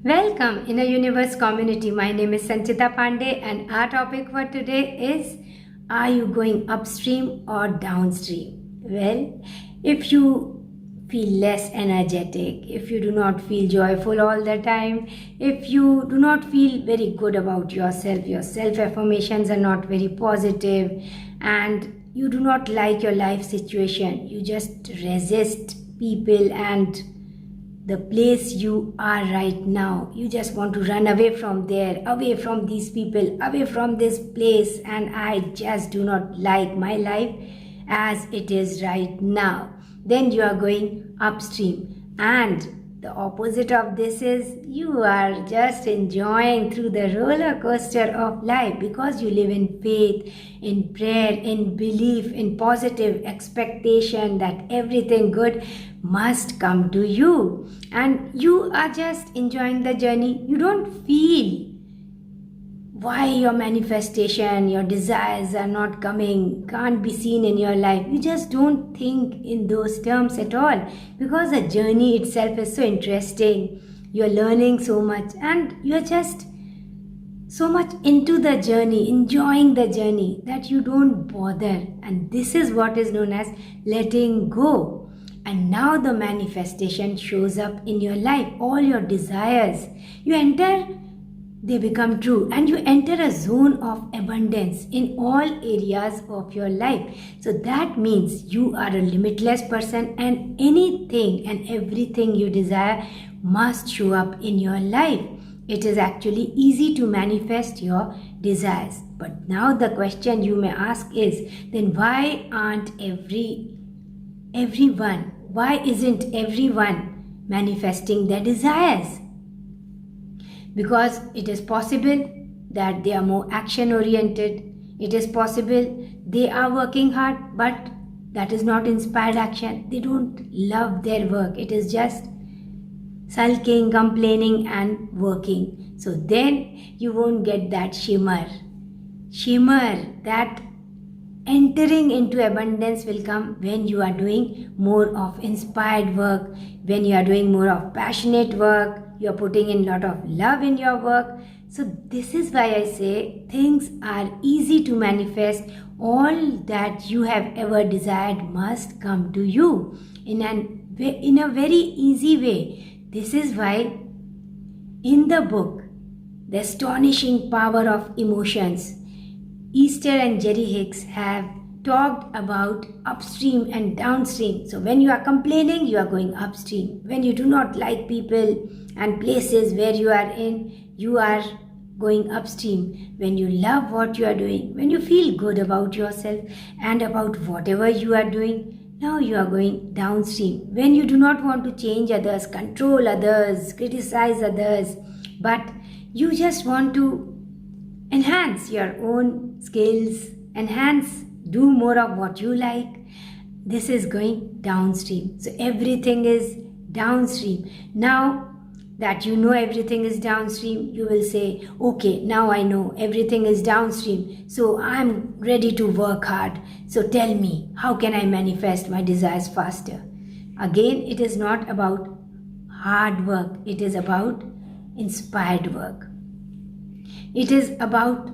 Welcome Inner Universe community. My name is Sanchita Pandey and our topic for today is, are you going upstream or downstream? Well, if you feel less energetic, if you do not feel joyful all the time, if you do not feel very good about yourself, your self-affirmations are not very positive, and you do not like your life situation, you just resist people and the place you are right now. You just want to run away from there, away from these people, away from this place, and I just do not like my life as it is right now. Then you are going upstream, and the opposite of this is you are just enjoying through the roller coaster of life because you live in faith, in prayer, in belief, in positive expectation that everything good must come to you, and you are just enjoying the journey. You don't feel why your manifestation, your desires are not coming, can't be seen in your life. You just don't think in those terms at all because the journey itself is so interesting. You're learning so much and you're just so much into the journey, enjoying the journey that you don't bother. And this is what is known as letting go. And now the manifestation shows up in your life, all your desires. You enter, they become true, and you enter a zone of abundance in all areas of your life. So that means you are a limitless person, and anything and everything you desire must show up in your life. It is actually easy to manifest your desires. But now the question you may ask is, then why isn't everyone manifesting their desires? Because it is possible that they are more action oriented. It is possible they are working hard, but that is not inspired action. They don't love their work. It is just sulking, complaining and working. So then you won't get that shimmer, that entering into abundance will come when you are doing more of inspired work, when you are doing more of passionate work, you are putting in a lot of love in your work. So this is why I say things are easy to manifest. All that you have ever desired must come to you in a very easy way. This is why in the book, The Astonishing Power of Emotions, Esther and Jerry Hicks have talked about upstream and downstream. So when you are complaining, you are going upstream. When you do not like people and places where you are in, you are going upstream. When you love what you are doing, when you feel good about yourself and about whatever you are doing, now you are going downstream. When you do not want to change others, control others, criticize others, but you just want to enhance your own skills, do more of what you like, this is going downstream. So everything is downstream. Now that you know everything is downstream, you will say, okay, now I know everything is downstream, so I'm ready to work hard. So tell me, how can I manifest my desires faster? Again, it is not about hard work, it is about inspired work. It is about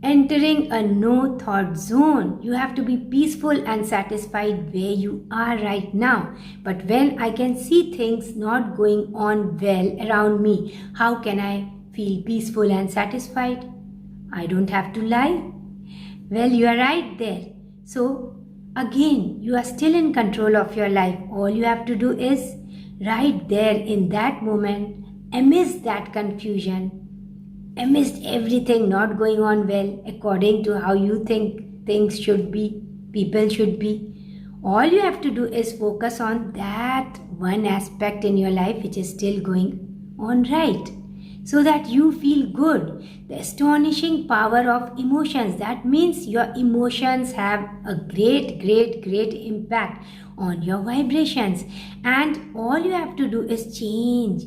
entering a no thought zone. You have to be peaceful and satisfied where you are right now. But when I can see things not going on well around me, how can I feel peaceful and satisfied? I don't have to lie. Well, you are right there. So again, you are still in control of your life. All you have to do is right there in that moment, amidst that confusion, amidst everything not going on well according to how you think things should be, people should be, all you have to do is focus on that one aspect in your life which is still going on right, so that you feel good. The astonishing power of emotions. That means your emotions have a great impact on your vibrations, and all you have to do is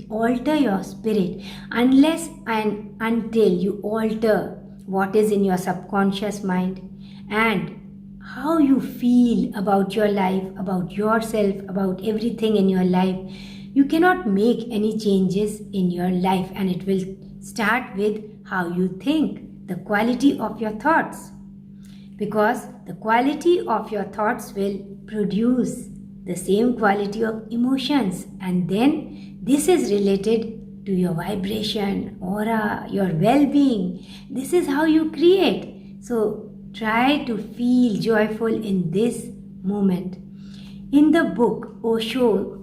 alter your spirit. Unless and until you alter what is in your subconscious mind and how you feel about your life, about yourself, about everything in your life, You cannot make any changes in your life, and it will start with how you think, the quality of your thoughts. Because the quality of your thoughts will produce the same quality of emotions, and then this is related to your vibration, aura, your well-being. This is how you create. So try to feel joyful in this moment. In the book, Osho's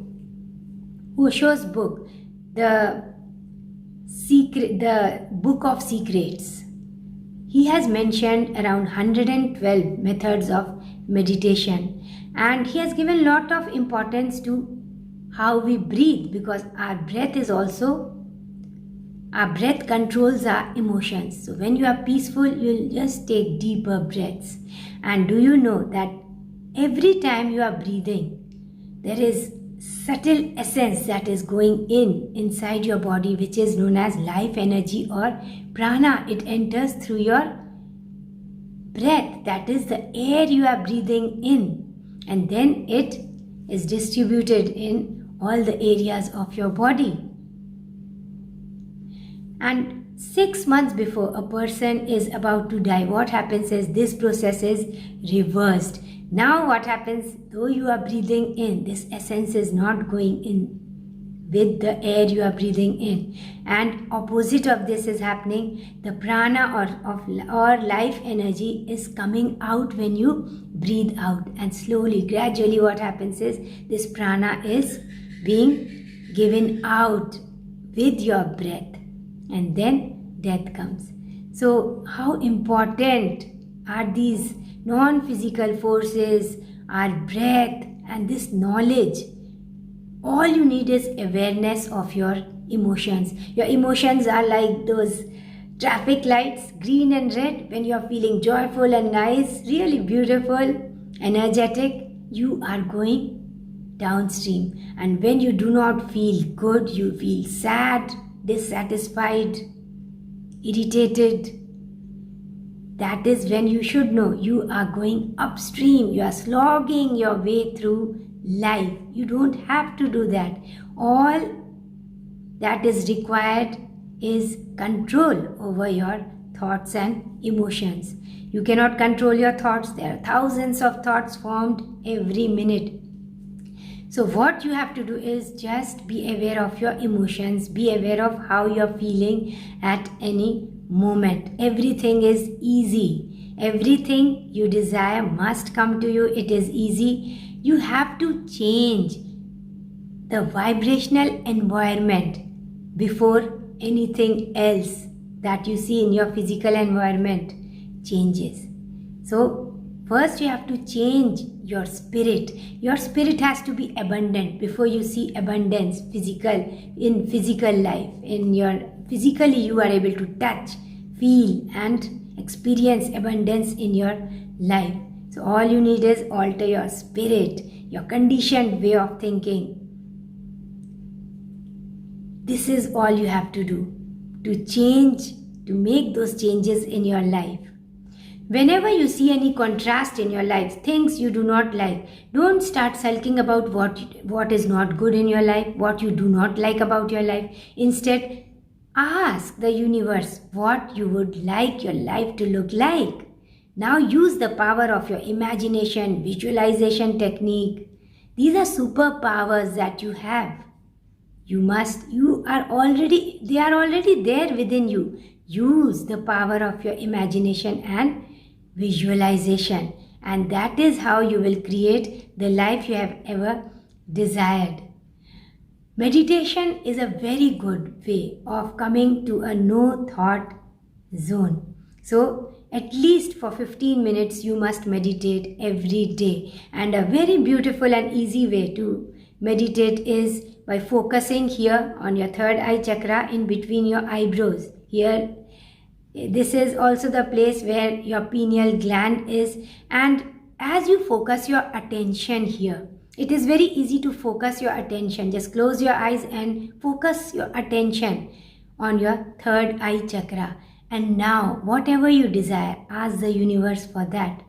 book, the Book of Secrets, he has mentioned around 112 methods of meditation, and he has given a lot of importance to how we breathe, because our breath controls our emotions. So when you are peaceful, you'll just take deeper breaths. And do you know that every time you are breathing, there is subtle essence that is going inside your body, which is known as life energy or prana. It enters through your breath, that is the air you are breathing in, and then it is distributed in all the areas of your body. And 6 months before a person is about to die, what happens is this process is reversed. Now what happens, though you are breathing in, this essence is not going in with the air you are breathing in, and opposite of this is happening. The prana or life energy is coming out when you breathe out, and slowly, gradually what happens is this prana is being given out with your breath, and then death comes. So how important are these non-physical forces, our breath, and this knowledge? All you need is awareness of your emotions. Your emotions are like those traffic lights, green and red. When you are feeling joyful and nice, really beautiful, energetic, you are going downstream. And when you do not feel good, you feel sad, dissatisfied, irritated, that is when you should know you are going upstream. You are slogging your way through life. You don't have to do that. All that is required is control over your thoughts and emotions. You cannot control your thoughts. There are thousands of thoughts formed every minute. So what you have to do is just be aware of your emotions, be aware of how you're feeling at any moment. Everything is easy. Everything you desire must come to you. It is easy. You have to change the vibrational environment before anything else that you see in your physical environment changes. So first you have to change your spirit. Your spirit has to be abundant before you see abundance in physical life. Physically you are able to touch, feel and experience abundance in your life. So all you need is alter your spirit, your conditioned way of thinking. This is all you have to do to change, to make those changes in your life. Whenever you see any contrast in your life, things you do not like, don't start sulking about what is not good in your life, what you do not like about your life. Instead, ask the universe what you would like your life to look like. Now use the power of your imagination, visualization technique. These are superpowers that you have. They are already there within you. Use the power of your imagination and visualization, and that is how you will create the life you have ever desired. Meditation is a very good way of coming to a no thought zone. So at least for 15 minutes you must meditate every day, and a very beautiful and easy way to meditate is by focusing here on your third eye chakra in between your eyebrows. Here, this is also the place where your pineal gland is, and as you focus your attention here, it is very easy to focus your attention. Just close your eyes and focus your attention on your third eye chakra. And now, whatever you desire, ask the universe for that.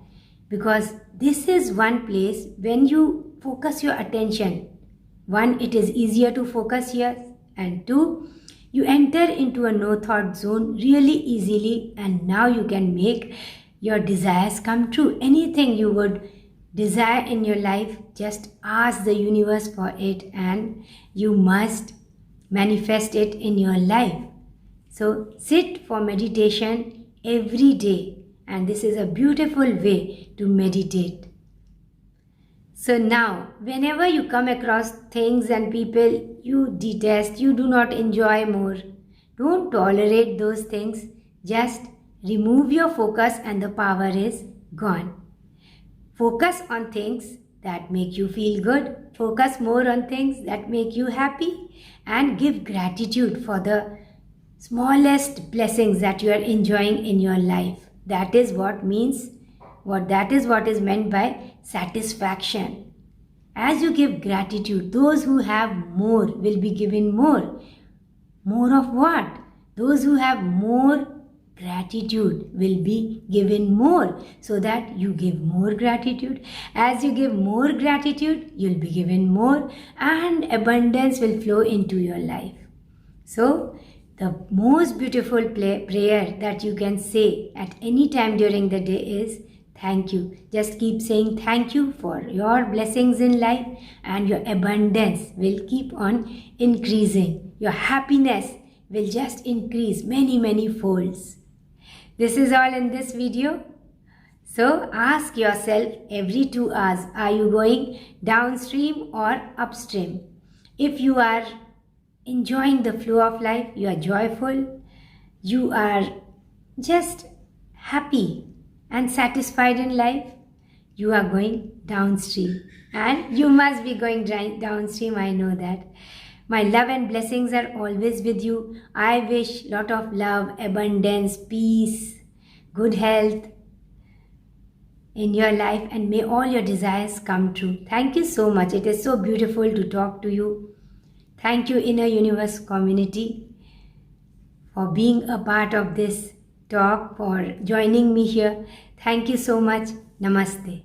Because this is one place when you focus your attention One, it is easier to focus here, and two, you enter into a no thought zone really easily, and now you can make your desires come true. Anything you would desire in your life, just ask the universe for it and you must manifest it in your life. So sit for meditation every day, and this is a beautiful way to meditate. So now, whenever you come across things and people you detest, you do not enjoy more, don't tolerate those things. Just remove your focus and the power is gone. Focus on things that make you feel good. Focus more on things that make you happy and give gratitude for the smallest blessings that you are enjoying in your life. That is what is meant by satisfaction. As you give gratitude, those who have more will be given more. More of what? Those who have more gratitude will be given more, so that you give more gratitude. As you give more gratitude, you'll be given more and abundance will flow into your life. So, the most beautiful prayer that you can say at any time during the day is thank you. Just keep saying thank you for your blessings in life, and your abundance will keep on increasing. Your happiness will just increase many folds. This is all in this video. So ask yourself every 2 hours, are you going downstream or upstream? If you are enjoying the flow of life, you are joyful, you are just happy and satisfied in life, you are going downstream, and you must be going downstream, I know that. My love and blessings are always with you. I wish lot of love, abundance, peace, good health in your life, and may all your desires come true. Thank you so much. It is so beautiful to talk to you. Thank you, Inner Universe community, for being a part of this talk, for joining me here. Thank you so much. Namaste.